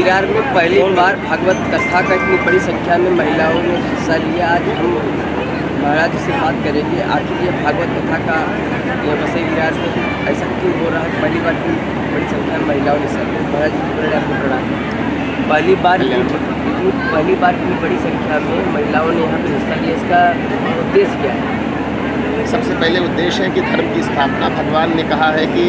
विरार में पहली बार भागवत कथा का इतनी बड़ी संख्या में महिलाओं ने हिस्सा लिया। आज हम महाराज जी से बात करेंगे आखिर ये भागवत कथा का ये वसई विरार में ऐसा क्यों हो रहा है। पहली बार इतनी बड़ी संख्या में महिलाओं ने हिस्सा लिया। महाराज जी को आपको प्रणाम। पहली बार इतनी बड़ी संख्या में महिलाओं ने यहाँ पर हिस्सा लिया, इसका उद्देश्य क्या है? सबसे पहले उद्देश्य है कि धर्म की स्थापना। भगवान ने कहा है कि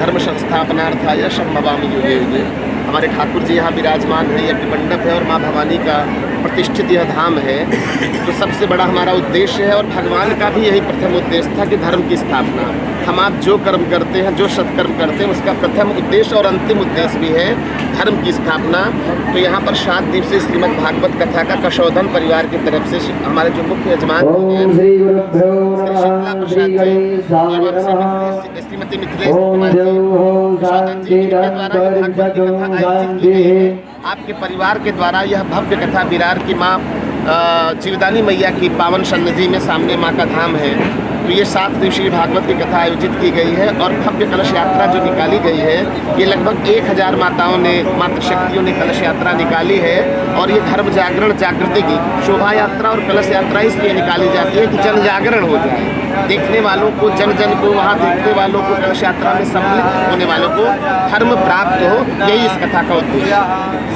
धर्म संस्थापनार्थाय संभवामि युगे युगे। हमारे ठाकुर जी यहाँ विराजमान है, यज्ञ मंडप है और माँ भवानी का प्रतिष्ठित यह धाम है। तो सबसे बड़ा हमारा उद्देश्य है और भगवान का भी यही प्रथम उद्देश्य था कि धर्म की स्थापना। हम आप जो कर्म करते हैं, जो सत्कर्म करते हैं, उसका प्रथम उद्देश्य और अंतिम उद्देश्य भी है धर्म की स्थापना। तो यहाँ पर 7 दिवसीय श्रीमद् भागवत कथा का कशोधन परिवार की तरफ से हमारे जो मुख्य यजमान श्रीमती मिथिलेश आपके परिवार के द्वारा यह भव्य कथा विरार की माँ जीवदानी मैया की पावन सन्निधि में सामने माँ का धाम है। तो ये 7 दिवसीय भागवत की कथा आयोजित की गई है और भव्य कलश यात्रा जो निकाली गई है, ये लगभग 1000 माताओं ने, मातृशक्तियों ने कलश यात्रा निकाली है। और ये धर्म जागरण जागृति की शोभा यात्रा और कलश यात्रा इसलिए निकाली जाती है कि जन जागरण हो जाए, देखने वालों को, जन को, वहाँ देखने वालों को, कलश यात्रा में सम्मिलित होने वालों को धर्म प्राप्त हो। यही इस कथा का उद्देश्य।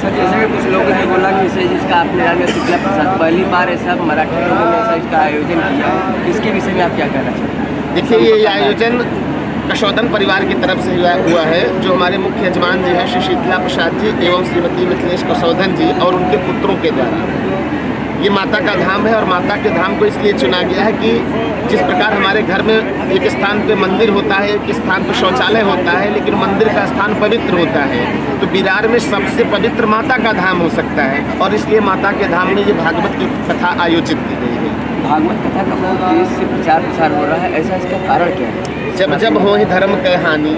सर जैसे कि कुछ लोगों ने बोला कि इसे जिसका आपने में शुक्ला प्रसाद पहली बार ऐसा मराठी लोगों ने ऐसा इसका आयोजन किया, इसके विषय में आप क्या कहना चाहते हैं? देखिए, ये आयोजन कशोधन परिवार की तरफ से हुआ है, जो हमारे मुख्य यजमान जी हैं श्री शीतला प्रसाद जी एवं श्रीमती मिथिलेश कशोधन जी और उनके पुत्रों के द्वारा। ये माता का धाम है और माता के धाम को इसलिए चुना गया है कि जिस प्रकार हमारे घर में एक स्थान पे मंदिर होता है, एक स्थान पे शौचालय होता है, लेकिन मंदिर का स्थान पवित्र होता है, तो विरार में सबसे पवित्र माता का धाम हो सकता है और इसलिए माता के धाम में ये भागवत की कथा आयोजित की गई है। भागवत कथा का बहुत तेज से प्रचार प्रसार हो रहा है, ऐसा इसका कारण क्या है? जब जब हो ही धर्म कह हानि,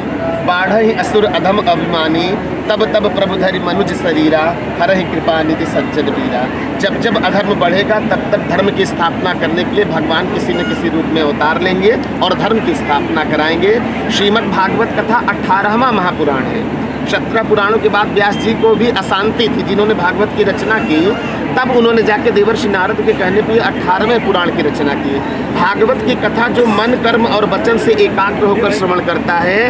बाढ़ ही असुर अधम अभिमानी, तब तब प्रभु धरि मनुज शरीरा, हर ही कृपा निधि सज्जन वीरा। जब जब अधर्म बढ़ेगा तब तक धर्म की स्थापना करने के लिए भगवान किसी न किसी रूप में अवतार लेंगे और धर्म की स्थापना कराएंगे। श्रीमद् भागवत कथा 18वां महापुराण है। 17 पुराणों के बाद व्यास जी को भी अशांति थी, जिन्होंने भागवत की रचना की, तब उन्होंने जाके देवर्षि नारद के कहने पर 18वें पुराण की रचना की। भागवत की कथा जो मन, कर्म और वचन से एकाग्र होकर श्रवण करता है,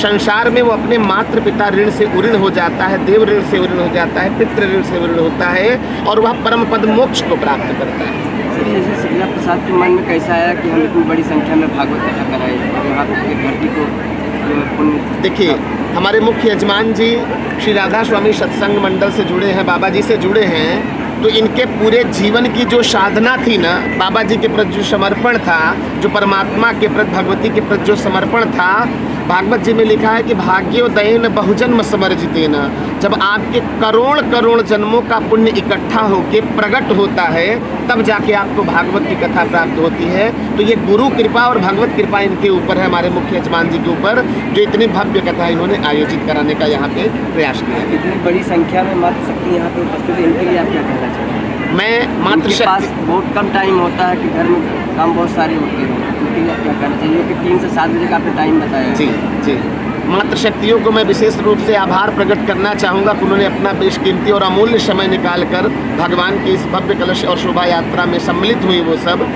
संसार में वो अपने मात्र पिता ऋण से उऋण हो जाता है, देव ऋण से उऋण हो जाता है, पितृ ऋण से उऋण होता है और वह परम पद मोक्ष को प्राप्त करता है। जैसे शीतला प्रसाद के मन में कैसा आया कि हम इतनी बड़ी संख्या में भागवत कथा कराए और यहाँ की धरती को? देखिए, हमारे मुख्य यजमान जी श्री राधा स्वामी सत्संग मंडल से जुड़े हैं, बाबा जी से जुड़े हैं। तो इनके पूरे जीवन की जो साधना थी ना, बाबा जी के प्रति जो समर्पण था, जो परमात्मा के प्रति, भगवती के प्रति जो समर्पण था, भागवत जी में लिखा है कि भाग्योदयन बहुजन्म समर्जितेन। जब आपके करोड़ करोड़ जन्मों का पुण्य इकट्ठा होके प्रकट होता है, तब जाके आपको भागवत की कथा प्राप्त होती है। तो ये गुरु कृपा और भगवत कृपा इनके ऊपर है, हमारे मुख्य यजमान जी के ऊपर, जो इतनी भव्य कथा इन्होंने आयोजित कराने का यहाँ पे प्रयास किया। इतनी बड़ी संख्या में मातृशक्ति यहाँ पे उपस्थित है, इनके लिए आप क्या कहना चाहते हैं? मैं मातृशक्ति, बहुत कम टाइम होता है कि घर में काम बहुत सारे होते हैं, उनके लिए क्या करना चाहिए कि 3 से 7 बजे का आपने टाइम बताया? जी जी, मातृशक्तियों को मैं विशेष रूप से आभार प्रकट करना चाहूँगा कि उन्होंने अपना बेशकीमती और अमूल्य समय निकालकर भगवान की इस भव्य कलश और शोभा यात्रा में सम्मिलित हुई। वो सब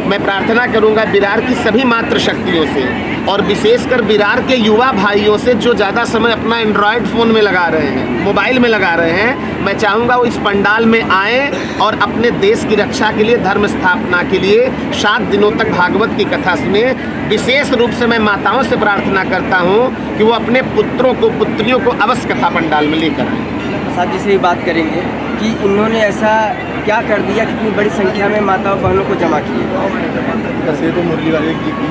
मैं प्रार्थना करूँगा विरार की सभी मातृशक्तियों से और विशेषकर विरार के युवा भाइयों से, जो ज़्यादा समय अपना एंड्रॉयड फ़ोन में लगा रहे हैं, मोबाइल में लगा रहे हैं, मैं चाहूँगा वो इस पंडाल में आएँ और अपने देश की रक्षा के लिए, धर्म स्थापना के लिए 7 दिनों तक भागवत की कथा सुने। विशेष रूप से मैं माताओं से प्रार्थना करता हूँ कि वो अपने पुत्रों को, पुत्रियों को अवश्य कथा पंडाल में लेकर आएँ। प्रसाद जी से ही बात करेंगे कि इन्होंने ऐसा क्या कर दिया, कितनी बड़ी संख्या में माताओं बहनों को जमा किए? तो मुरली वाले जी की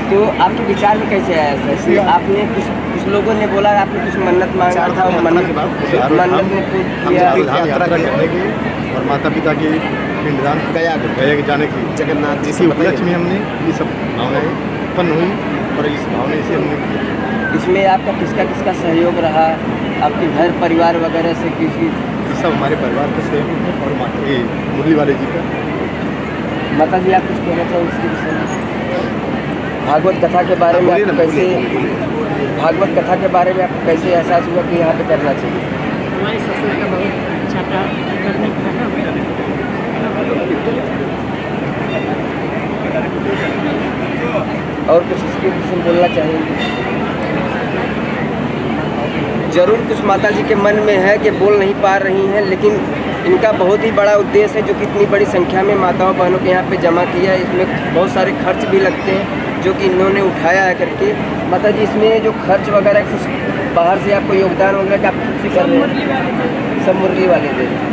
तो आपके विचार में कैसे आया सर? आपने कुछ लोगों ने बोला आपने कुछ मन्नत मांगा था और मन्नत ने यात्रा करने की और माता पिता की पिंडदान गया जाने की जगन्नाथ जी इसी उपलक्ष्य में हमने ये सब भावनाएं उत्पन्न हुई और इस भावना से हमने किया। इसमें आपका किसका सहयोग रहा? आपके घर परिवार वगैरह से किसी? सब हमारे परिवार का सहयोग है और मुरली वाले जी का। माता जी आप कुछ कहना चाहें इसके विषय में? भागवत कथा के बारे में आपको कैसे भागवत कथा के बारे में आपको कैसे एहसास हुआ कि यहाँ पे करना चाहिए? हमारे ससुर का बहुत अच्छा था करने का। और कुछ इसके विषय में बोलना चाहेंगे? जरूर कुछ माता जी के मन में है कि बोल नहीं पा रही हैं, लेकिन इनका बहुत ही बड़ा उद्देश्य है जो कि इतनी बड़ी संख्या में माताओं बहनों के यहाँ पे जमा किया है। इसमें बहुत सारे खर्च भी लगते हैं जो कि इन्होंने उठाया है करके। माता जी, इसमें जो खर्च वगैरह कुछ बाहर से आपको योगदान वगैरह का आप खुद से कर रहे हैं? सब मुरली वाले दे रहे हैं।